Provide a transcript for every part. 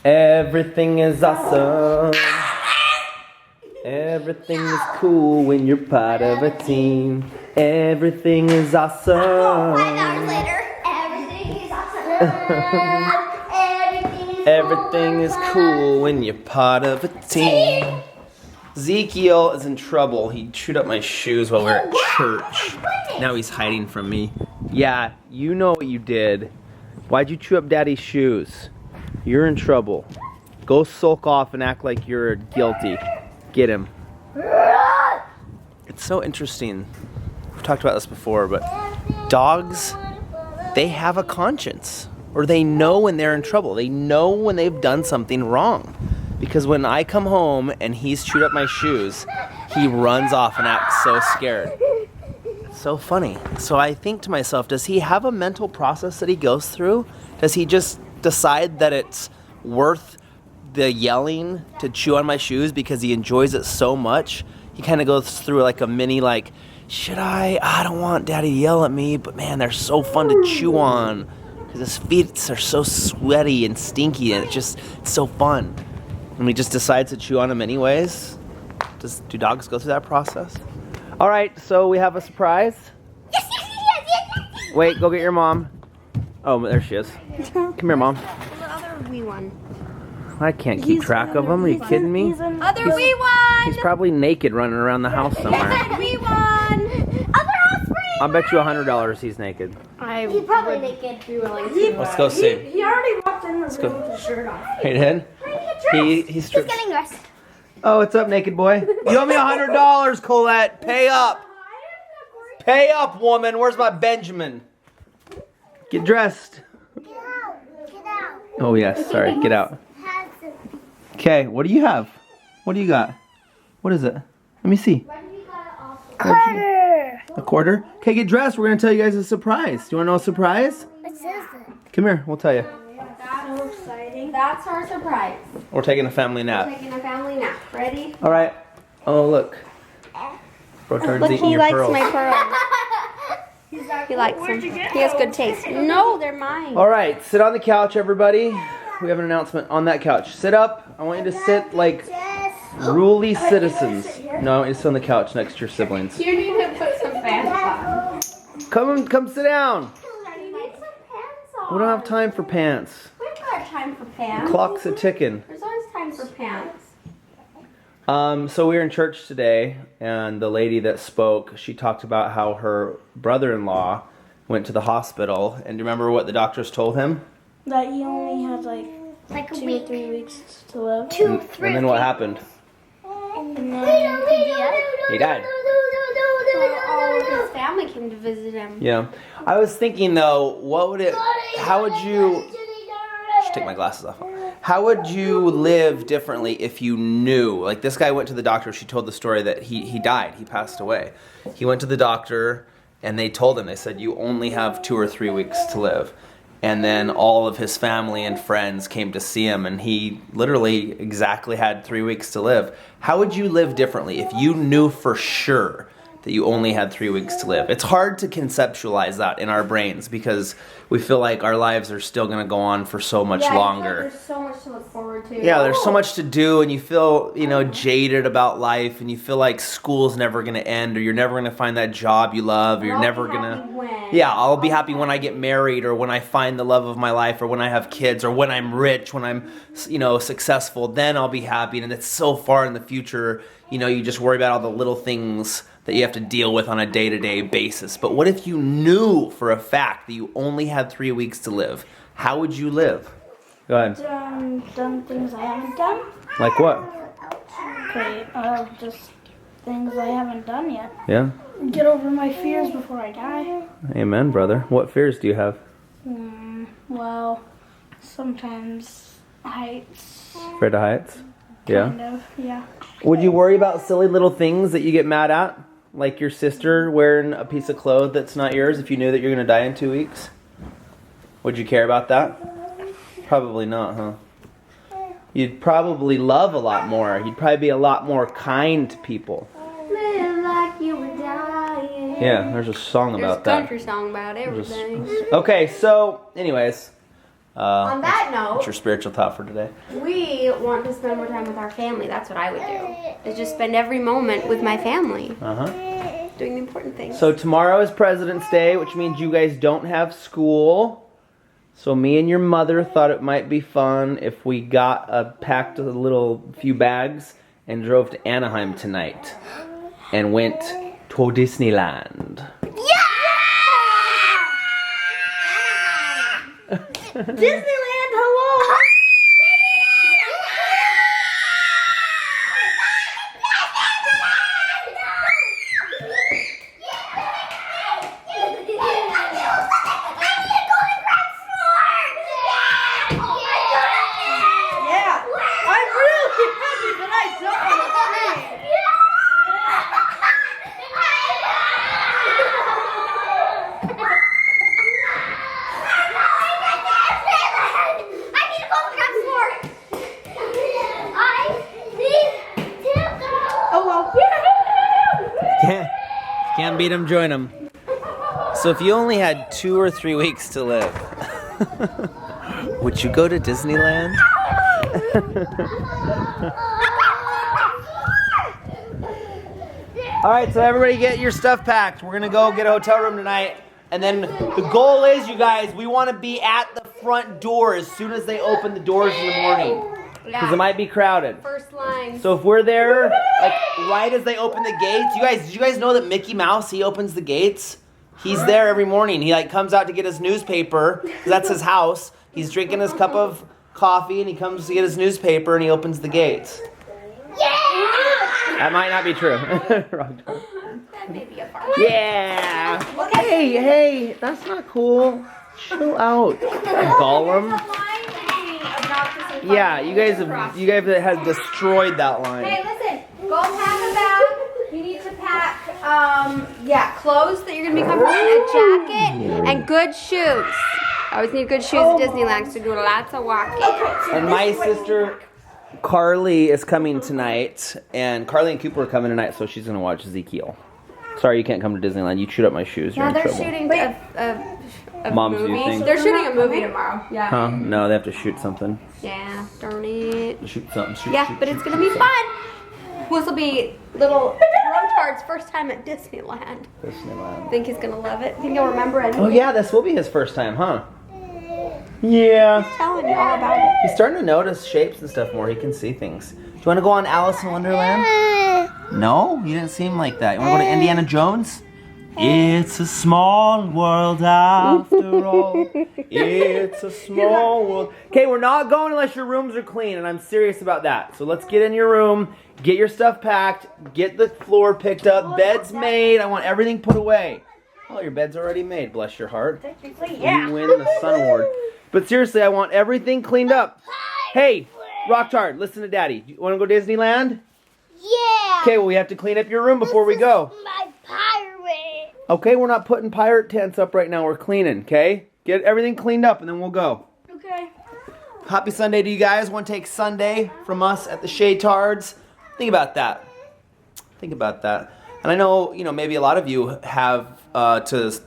Everything is awesome. Everything is cool when you're part of a team. Everything is awesome. 5 hours later, everything is awesome. Everything is cool when you're part of a team. Ezekiel is in trouble. He chewed up my shoes while we were at church. Now he's hiding from me. Yeah, you know what you did. Why'd you chew up Daddy's shoes? You're in trouble. Go sulk off and act like you're guilty. Get him. It's so interesting. We've talked about this before, but dogs, they have a conscience. Or they know when they're in trouble. They know when they've done something wrong. Because when I come home and he's chewed up my shoes, he runs off and acts so scared. It's so funny. So I think to myself, does he have a mental process that he goes through? Does he just decide that it's worth the yelling to chew on my shoes because he enjoys it so much? He kind of goes through like a mini like, should I don't want Daddy to yell at me, but man, they're so fun to chew on because his feet are so sweaty and stinky and it's so fun. And he just decides to chew on them anyways. Do dogs go through that process? All right, so we have a surprise. Yes. Wait, go get your mom. Oh, there she is. Come here, Mom. The other wee one. I can't keep track of him. Are you kidding me? Other wee one. He's probably naked running around the house somewhere. Wee one. Other offspring. I bet you $100 he's naked. He's probably naked. Be willing to. Let's go see. He already walked in the room with his shirt off. He did? He's He's getting dressed. Oh, what's up, naked boy? You owe me $100, Colette. Pay up. Pay up, woman. Where's my Benjamin? Get dressed. Get out. Oh, yes. Sorry. Get out. Okay, what do you have? What do you got? What is it? Let me see. Quarter. A quarter? Okay, get dressed. We're going to tell you guys a surprise. Do you want to know a surprise? What is it? Come here. We'll tell you. That's so exciting. That's our surprise. We're taking a family nap. Taking a family nap. Ready? All right. Oh, look. Rotard's Look, eating he your likes pearls. my pearls. He likes them. He has good taste. No, they're mine. All right, sit on the couch, everybody. We have an announcement on that couch. Sit up. I want you to sit like ruly citizens. No, I want you to sit on the couch next to your siblings. You need to put some pants on. Come sit down. You need some pants on. We don't have time for pants. We've got time for pants. Clock's a ticking. There's always time for pants. So we were in church today, and the lady that spoke, she talked about how her brother-in-law went to the hospital. And do you remember what the doctors told him? That he only had like a 2 or week. 3 weeks to live. And then what happened? And then He died. All of his family came to visit him. Yeah. I was thinking though, how would you, I should take my glasses off. How would you live differently if you knew? Like this guy went to the doctor, she told the story that he died, he passed away. He went to the doctor and they told him, they said, you only have 2 or 3 weeks to live. And then all of his family and friends came to see him and he literally exactly had 3 weeks to live. How would you live differently if you knew for sure that you only had 3 weeks to live? It's hard to conceptualize that in our brains because we feel like our lives are still going to go on for so much longer. There's so much to look forward to. Yeah, there's so much to do and you feel, jaded about life and you feel like school's never going to end or you're never going to find that job you love or you're never going to... Yeah, I'll be happy when I get married or when I find the love of my life or when I have kids or when I'm rich, when I'm, successful, then I'll be happy. And it's so far in the future, you just worry about all the little things that you have to deal with on a day-to-day basis. But what if you knew for a fact that you only had 3 weeks to live? How would you live? Go ahead. done things I haven't done. Like what? Okay, just things I haven't done yet. Yeah? Get over my fears before I die. Amen, brother. What fears do you have? Well, sometimes heights. Afraid of heights? Yeah? Kind of, yeah. Would you worry about silly little things that you get mad at? Like your sister wearing a piece of clothes that's not yours if you knew that you're going to die in 2 weeks? Would you care about that? Probably not, huh? You'd probably love a lot more. You'd probably be a lot more kind to people. Live like you were dying. Yeah, there's a song about that. There's a country song about everything. Okay, so, anyways, On that note, what's your spiritual thought for today? we want to spend more time with our family. That's what I would do. Is just spend every moment with my family. Doing the important things. So tomorrow is President's Day, which means you guys don't have school. So me and your mother thought it might be fun if we packed a few bags and drove to Anaheim tonight and went to Disneyland. Disneyland, hello! Yeah, I'm really happy that I saw it. Can't beat them, join them. So if you only had 2 or 3 weeks to live, would you go to Disneyland? All right, so everybody get your stuff packed. We're gonna go get a hotel room tonight. And then the goal is, you guys, we want to be at the front door as soon as they open the doors in the morning. Because it might be crowded. First line. So if we're there, like right as they open the gates, did you guys know that Mickey Mouse, he opens the gates? He's there every morning. He like comes out to get his newspaper, because that's his house. He's drinking his cup of coffee and he comes to get his newspaper and he opens the gates. That might not be true. That may be a part. Yeah. Hey, that's not cool. Chill out, Gollum. Yeah, you guys have destroyed that line. Hey, listen. Go pack a bag. You need to pack, clothes that you're gonna be comfortable in, a jacket, and good shoes. I always need good shoes at Disneyland to do lots of walking. And my sister Carly is coming tonight, and Carly and Cooper are coming tonight, so she's gonna watch Ezekiel. Sorry, you can't come to Disneyland. You chewed up my shoes. You're Yeah, in they're trouble. shooting a Moms do movie. things. They're shooting a movie tomorrow. Yeah. Huh? No, they have to shoot something. Yeah, darn it. Shoot something. Shoot, Yeah, shoot, but shoot, it's gonna be shoot fun. This will be little Rotard's first time at Disneyland. Disneyland. I think he's gonna love it. I think he'll remember it. Oh yeah, this will be his first time, huh? Yeah. I'm telling you all about it. He's starting to notice shapes and stuff more. He can see things. Do you want to go on Alice in Wonderland? No? You didn't seem like that. You want to go to Indiana Jones? It's a small world after all. It's a small world. Okay, we're not going unless your rooms are clean, and I'm serious about that. So let's get in your room, get your stuff packed, get the floor picked up, beds made. I want everything put away. Oh, your bed's already made, bless your heart. You win the Sun Award. But seriously, I want everything cleaned up. Hey, Rocktard, listen to Daddy. You want to go Disneyland? Yeah. Okay, well, we have to clean up your room before we go. My pirate. Okay, we're not putting pirate tents up right now. We're cleaning, okay? Get everything cleaned up and then we'll go. Okay. Happy Sunday to you guys. Want to take Sunday from us at the SHAYTARDS. Think about that. Think about that. And I know, maybe a lot of you have to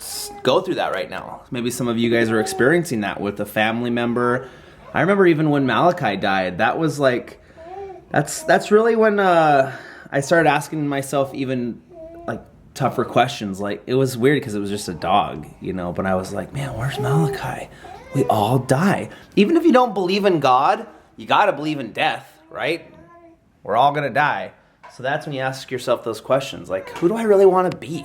go through that right now. Maybe some of you guys are experiencing that with a family member. I remember even when Malachi died, that was like, that's really when I started asking myself even like tougher questions. Like, it was weird because it was just a dog, but I was like, man, where's Malachi? We all die. Even if you don't believe in God, you gotta believe in death, right? We're all gonna die. So that's when you ask yourself those questions, like, who do I really want to be?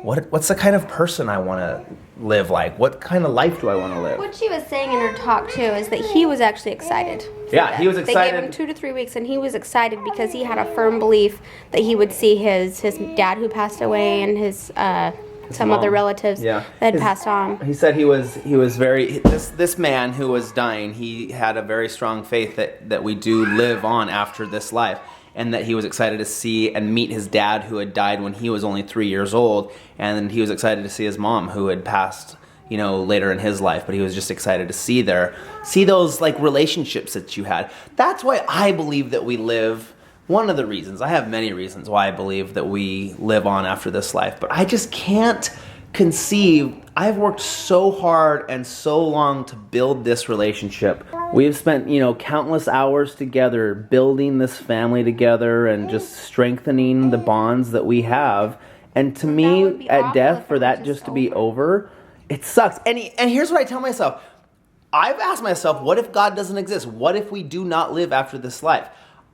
What's the kind of person I want to live like? What kind of life do I want to live? What she was saying in her talk too is that he was actually excited. Yeah, he was They excited. gave him 2 to 3 weeks, and he was excited because he had a firm belief that he would see his dad who passed away and his some mom. other relatives Yeah. that had passed on. He said he was very this man who was dying. He had a very strong faith that we do live on after this life, and that he was excited to see and meet his dad who had died when he was only 3 years old, and he was excited to see his mom who had passed, later in his life. But he was just excited to see those like relationships that you had. That's why I believe that we live. One of the reasons, I have many reasons why I believe that we live on after this life, but I just can't conceive, I've worked so hard and so long to build this relationship. We have spent, countless hours together building this family together and just strengthening the bonds that we have. And to me, at death, for that just to be over, it sucks. And here's what I tell myself. I've asked myself, what if God doesn't exist? What if we do not live after this life?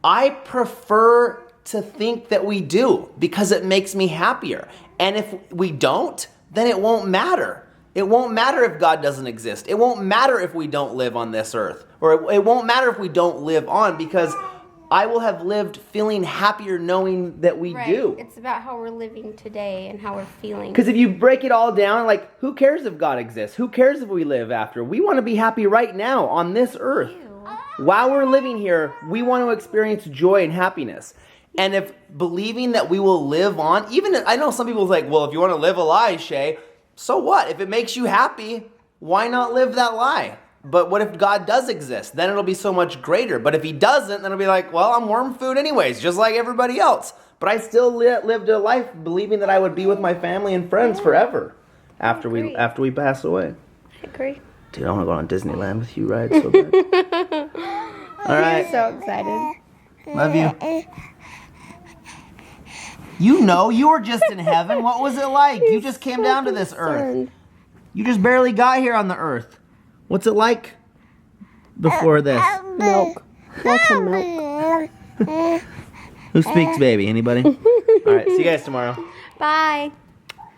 I prefer to think that we do because it makes me happier. And if we don't, then it won't matter. It won't matter if God doesn't exist. It won't matter if we don't live on this earth. Or it won't matter if we don't live on, because I will have lived feeling happier knowing that we do. It's about how we're living today and how we're feeling. Because if you break it all down, like, who cares if God exists? Who cares if we live after? We want to be happy right now on this earth. While we're living here, we want to experience joy and happiness. And if believing that we will live on, even I know some people like, well, if you want to live a lie, Shay, so what? If it makes you happy, why not live that lie? But what if God does exist? Then it'll be so much greater. But if he doesn't, then it'll be like, well, I'm worm food anyways, just like everybody else. But I still lived a life believing that I would be with my family and friends forever after we pass away. I agree. Dude, I want to go on Disneyland with you, right? So bad. All right. I'm so excited. Love you. You were just in heaven. What was it like? You just came down to this earth. You just barely got here on the earth. What's it like before this? Milk. Lots of milk. Who speaks baby? Anybody? All right, see you guys tomorrow. Bye.